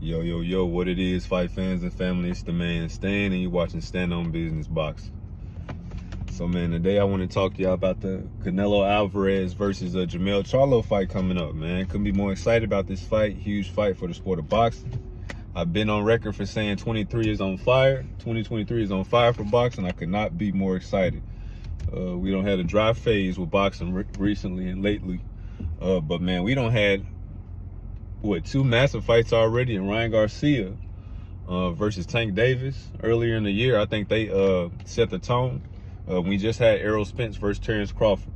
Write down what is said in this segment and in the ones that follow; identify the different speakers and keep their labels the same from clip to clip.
Speaker 1: Yo, yo, yo, what it is, fight fans and family, it's the man Stan, and you're watching Stand on Business Boxing. So, man, today I want to talk to y'all about the Canelo Alvarez versus Jermell Charlo fight coming up, man. Couldn't be more excited about this fight. Huge fight for the sport of boxing. I've been on record for saying 23 is on fire. 2023 is on fire for boxing. I could not be more excited. We don't had a dry phase with boxing recently and lately. But, man, we don't had two massive fights already, and Ryan Garcia versus Tank Davis earlier in the year. I think they set the tone. We just had Errol Spence versus Terrence Crawford.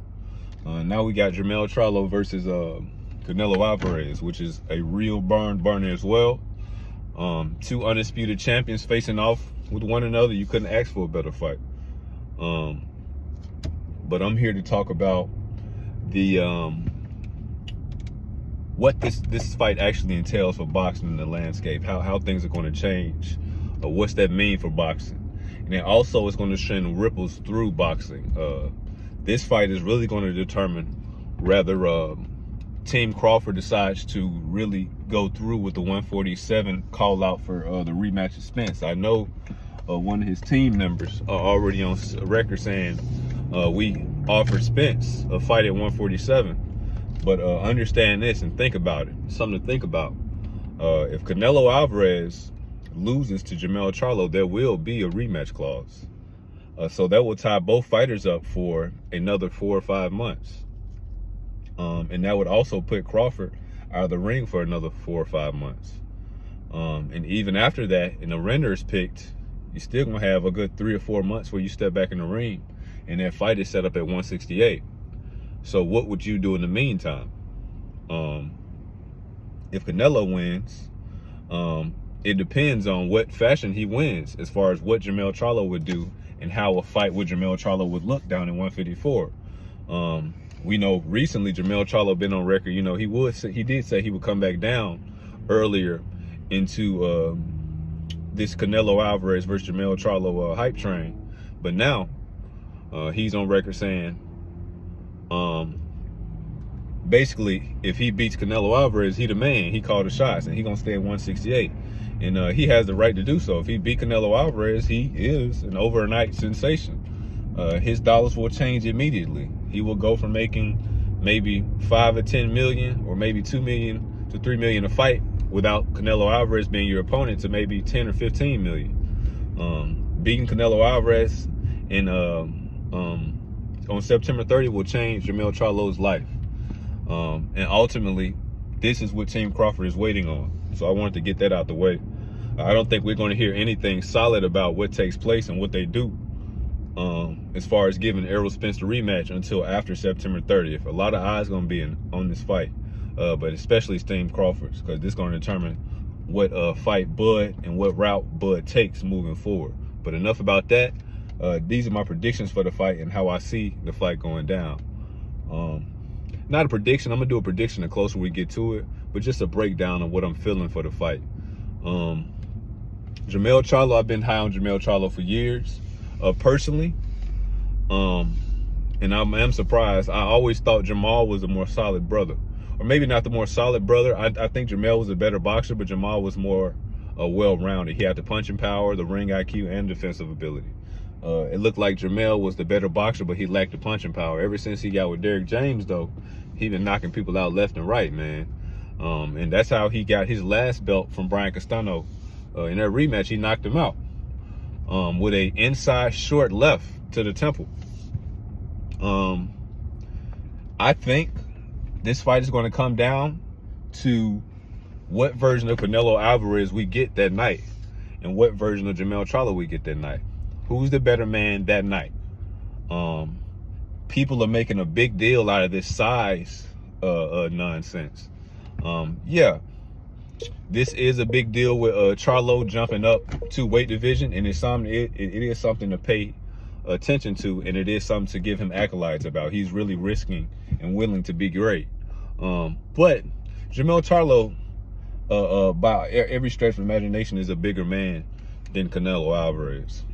Speaker 1: Now we got Jermell Charlo versus Canelo Alvarez, which is a real burner as well. Two undisputed champions facing off with one another. You couldn't ask for a better fight. But I'm here to talk about the what this fight actually entails for boxing in the landscape, how things are going to change, what's that mean for boxing, and then also it's going to send ripples through boxing. This fight is really going to determine whether Team Crawford decides to really go through with the 147 call out for the rematch of Spence. I know one of his team members are already on record saying we offered Spence a fight at 147. But understand this and think about it. Something to think about. If Canelo Alvarez loses to Jermell Charlo, there will be a rematch clause. So that will tie both fighters up for another 4 or 5 months. And that would also put Crawford out of the ring for another 4 or 5 months. And even after that, and the render is picked, you're still going to have a good 3 or 4 months where you step back in the ring. And that fight is set up at 168. So what would you do in the meantime? If Canelo wins, it depends on what fashion he wins as far as what Jermell Charlo would do and how a fight with Jermell Charlo would look down in 154. We know recently Jermell Charlo been on record. You know, he did say he would come back down earlier into this Canelo Alvarez versus Jermell Charlo hype train. But now he's on record saying, basically, if he beats Canelo Alvarez, he the man. He called the shots, and he gonna stay at 168, and he has the right to do so. If he beat Canelo Alvarez, he is an overnight sensation. His dollars will change immediately. He will go from making maybe 5 or 10 million, or maybe 2 million to 3 million a fight without Canelo Alvarez being your opponent, to maybe 10 or 15 million. Beating Canelo Alvarez and on September 30 will change Jermell Charlo's life. And ultimately, this is what Team Crawford is waiting on. So I wanted to get that out the way. I don't think we're going to hear anything solid about what takes place and what they do as far as giving Errol Spence the rematch until after September 30th. A lot of eyes going to be on this fight, but especially Team Crawford's, because this is going to determine what fight Bud and what route Bud takes moving forward. But enough about that. These are my predictions for the fight and how I see the fight going down. Not a prediction. I'm going to do a prediction the closer we get to it, but just a breakdown of what I'm feeling for the fight. Jermell Charlo, I've been high on Jermell Charlo for years, personally. And I'm surprised. I always thought Jamal was a more solid brother. Or maybe not the more solid brother. I think Jermell was a better boxer, but Jamal was more well-rounded. He had the punching power, the ring IQ, and defensive ability. It looked like Jermell was the better boxer, but he lacked the punching power. Ever since he got with Derrick James, though, he been knocking people out left and right, man. And that's how he got his last belt from Brian Castano. In that rematch, he knocked him out with a inside short left to the temple. I think this fight is going to come down to what version of Canelo Alvarez we get that night and what version of Jermell Charlo we get that night. Who's the better man that night? People are making a big deal out of this size nonsense. Yeah, this is a big deal with Charlo jumping up to weight division, and it's something. It is something to pay attention to, and it is something to give him accolades about. He's really risking and willing to be great. But Jermell Charlo, by every stretch of imagination, is a bigger man than Canelo Alvarez.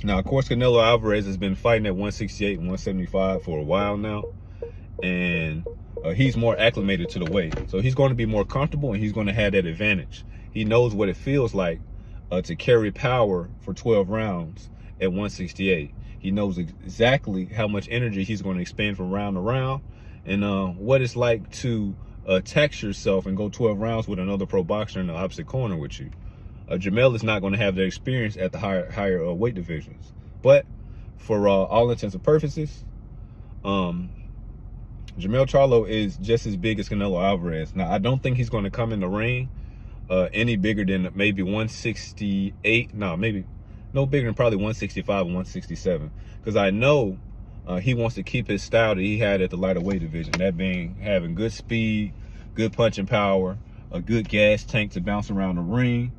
Speaker 1: Now, of course, Canelo Alvarez has been fighting at 168 and 175 for a while now, and he's more acclimated to the weight. So he's going to be more comfortable, and he's going to have that advantage. He knows what it feels like to carry power for 12 rounds at 168. He knows exactly how much energy he's going to expend from round to round, and what it's like to tax yourself and go 12 rounds with another pro boxer in the opposite corner with you. Jermell is not going to have that experience at the higher weight divisions. But for all intents and purposes, Jermell Charlo is just as big as Canelo Alvarez. Now, I don't think he's going to come in the ring any bigger than maybe 168. No, maybe no bigger than probably 165 and 167. Because I know he wants to keep his style that he had at the lighter weight division. That being having good speed, good punching power, a good gas tank to bounce around the ring,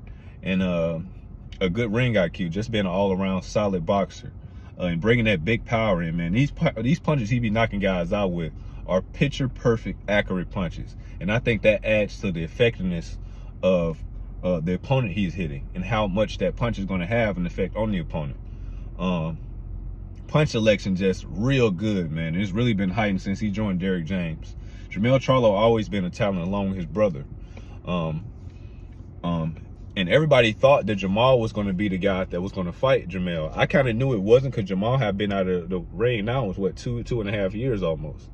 Speaker 1: and a good ring IQ, just being an all-around solid boxer, and bringing that big power in, man. These punches he be knocking guys out with are picture-perfect, accurate punches, and I think that adds to the effectiveness of the opponent he's hitting, and how much that punch is going to have an effect on the opponent. Punch selection just real good, man. It's really been heightened since he joined Derrick James. Jermell Charlo always been a talent along with his brother. And everybody thought that Jermall was going to be the guy that was going to fight Jermell. I kind of knew it wasn't, because Jermall had been out of the ring now, was what, two and a half years almost.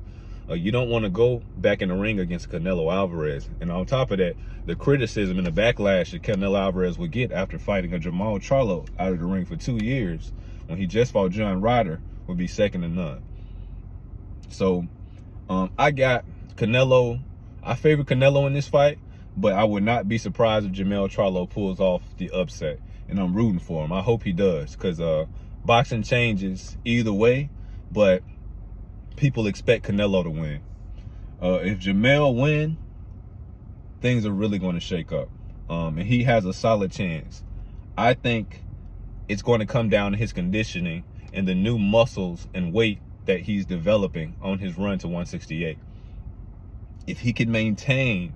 Speaker 1: You don't want to go back in the ring against Canelo Alvarez. And on top of that, the criticism and the backlash that Canelo Alvarez would get after fighting a Jermell Charlo out of the ring for 2 years, when he just fought John Ryder, would be second to none. So I got Canelo. I favor Canelo in this fight, but I would not be surprised if Jermell Charlo pulls off the upset, and I'm rooting for him. I hope he does, because boxing changes either way, but people expect Canelo to win. If Jermell win, things are really going to shake up, and he has a solid chance. I think it's going to come down to his conditioning and the new muscles and weight that he's developing on his run to 168. If he can maintain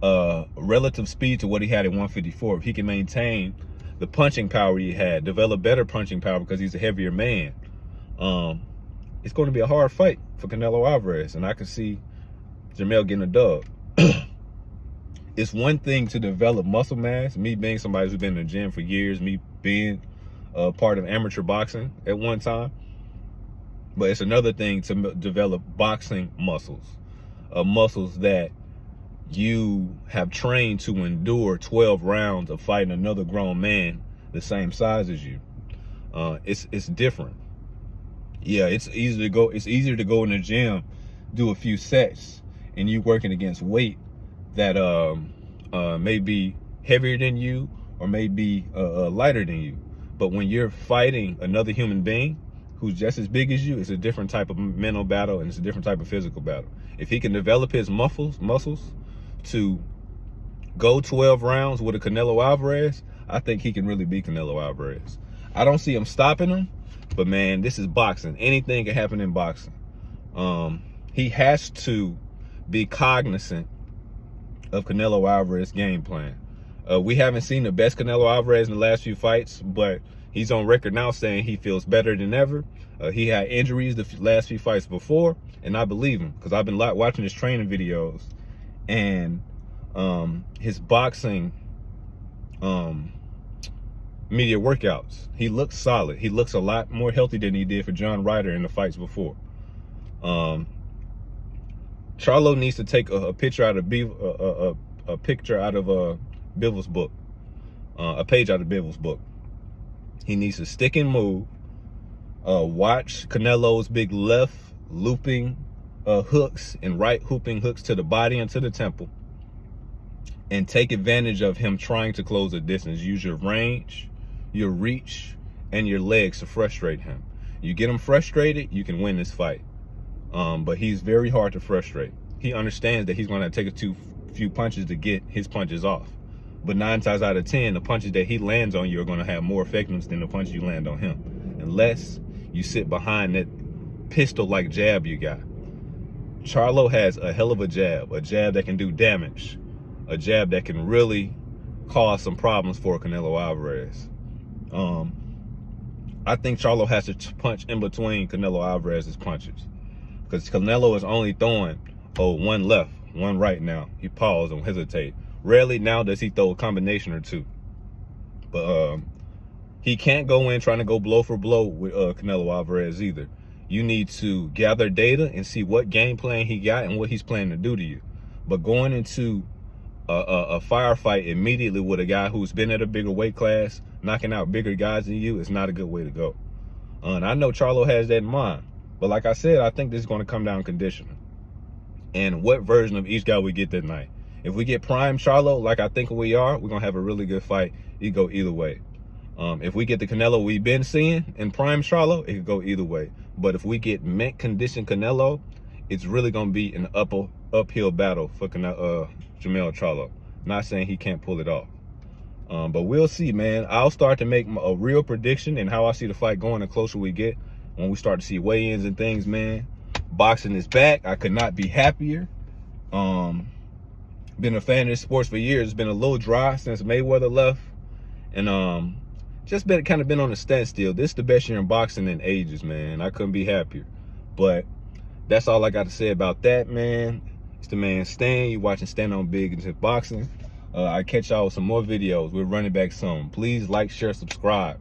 Speaker 1: relative speed to what he had at 154, if he can maintain the punching power he had, develop better punching power because he's a heavier man, it's going to be a hard fight for Canelo Alvarez, and I can see Jermell getting a dub. It's one thing to develop muscle mass, me being somebody who's been in the gym for years, me being a part of amateur boxing at one time, but it's another thing to develop boxing muscles, muscles that you have trained to endure 12 rounds of fighting another grown man the same size as you. It's different. Yeah, it's easier to go in the gym, do a few sets, and you working against weight that may be heavier than you or may be lighter than you. But when you're fighting another human being who's just as big as you, it's a different type of mental battle, and it's a different type of physical battle. If he can develop his muscles to go 12 rounds with a Canelo Alvarez, I think he can really beat Canelo Alvarez. I don't see him stopping him, but man, this is boxing. Anything can happen in boxing. He has to be cognizant of Canelo Alvarez's game plan. We haven't seen the best Canelo Alvarez in the last few fights, but he's on record now saying he feels better than ever. He had injuries the last few fights before, and I believe him, because I've been watching his training videos, and his boxing media workouts. He looks solid. He looks a lot more healthy than he did for John Ryder in the fights before. Charlo needs to take a picture out of Bivens' book, a page out of Bivens' book. He needs to stick and move. Watch Canelo's big left looping hooks and right hooping hooks to the body and to the temple, and take advantage of him trying to close the distance. Use your range, your reach, and your legs to frustrate him. You get him frustrated, you can win this fight. But he's very hard to frustrate. He understands that he's going to take a few punches to get his punches off. But 9 times out of 10, the punches that he lands on you are going to have more effectiveness than the punches you land on him, unless you sit behind that pistol-like jab you got. Charlo has a hell of a jab that can do damage, a jab that can really cause some problems for Canelo Alvarez. I think Charlo has to punch in between Canelo Alvarez's punches, because Canelo is only throwing Oh, one left, one right now. He paused and hesitate. Rarely now does he throw a combination or two. But he can't go in trying to go blow for blow with Canelo Alvarez either. You need to gather data and see what game plan he got and what he's planning to do to you. But going into a firefight immediately with a guy who's been at a bigger weight class, knocking out bigger guys than you, is not a good way to go. And I know Charlo has that in mind. But like I said, I think this is going to come down conditioning and what version of each guy we get that night. If we get prime Charlo, like I think we are, we're going to have a really good fight. It could go either way. If we get the Canelo we've been seeing in prime Charlo, it could go either way. But if we get mint condition Canelo, it's really going to be an uphill battle for Jermell Charlo. Not saying he can't pull it off. But we'll see, man. I'll start to make a real prediction and how I see the fight going the closer we get. When we start to see weigh-ins and things, man. Boxing is back. I could not be happier. Been a fan of this sports for years. It's been a little dry since Mayweather left. And just been kind of been on a standstill. This is the best year in boxing in ages, man. I couldn't be happier. But that's all I got to say about that, man. It's the man Stan. You watching Stan on Big into Boxing. I catch y'all with some more videos. We're running back soon. Please like, share, subscribe.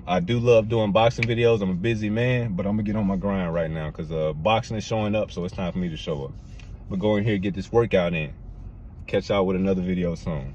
Speaker 1: I do love doing boxing videos. I'm a busy man, but I'm gonna get on my grind right now because boxing is showing up, so it's time for me to show up. But go in here and get this workout in. Catch y'all with another video soon.